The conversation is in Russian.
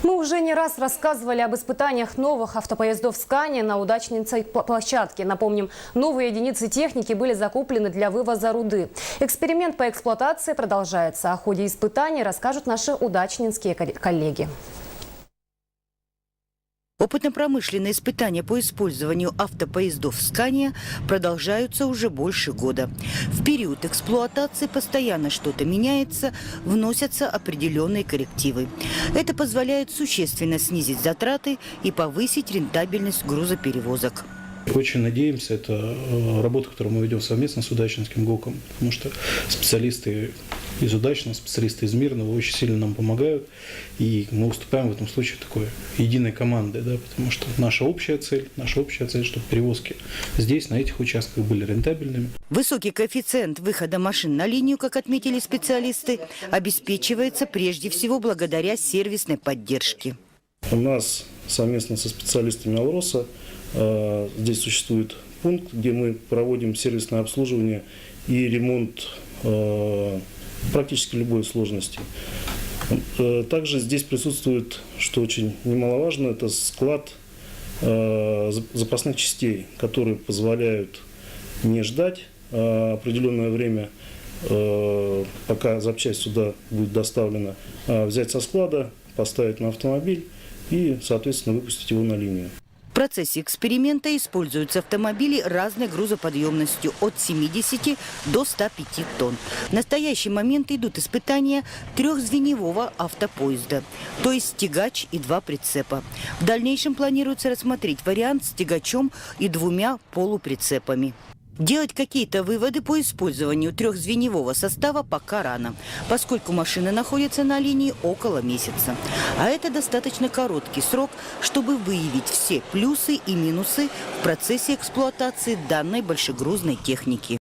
Мы уже не раз рассказывали об испытаниях новых автопоездов Scania на удачной площадке. Напомним, новые единицы техники были закуплены для вывоза руды. Эксперимент по эксплуатации продолжается. О ходе испытаний расскажут наши удачнинские коллеги. Опытно-промышленные испытания по использованию автопоездов Scania продолжаются уже больше года. В период эксплуатации постоянно что-то меняется, вносятся определенные коррективы. Это позволяет существенно снизить затраты и повысить рентабельность грузоперевозок. Очень надеемся, это работа, которую мы ведем совместно с Удачнинским ГОКом, потому что специалисты из Удачного, специалисты из Мирного очень сильно нам помогают, и мы выступаем в этом случае такой единой командой, да, потому что наша общая цель, чтобы перевозки здесь, на этих участках были рентабельными. Высокий коэффициент выхода машин на линию, как отметили специалисты, обеспечивается прежде всего благодаря сервисной поддержке. У нас совместно со специалистами Алроса здесь существует пункт, где мы проводим сервисное обслуживание и ремонт практически любой сложности. Также здесь присутствует, что очень немаловажно, это склад запасных частей, которые позволяют не ждать определенное время, пока запчасть сюда будет доставлена, а взять со склада, поставить на автомобиль и, соответственно, выпустить его на линию. В процессе эксперимента используются автомобили разной грузоподъемностью от 70 до 105 тонн. В настоящий момент идут испытания трехзвеневого автопоезда, то есть тягач и 2 прицепа. В дальнейшем планируется рассмотреть вариант с тягачом и 2 полуприцепами. Делать какие-то выводы по использованию трехзвеневого состава пока рано, поскольку машины находятся на линии около месяца. А это достаточно короткий срок, чтобы выявить все плюсы и минусы в процессе эксплуатации данной большегрузной техники.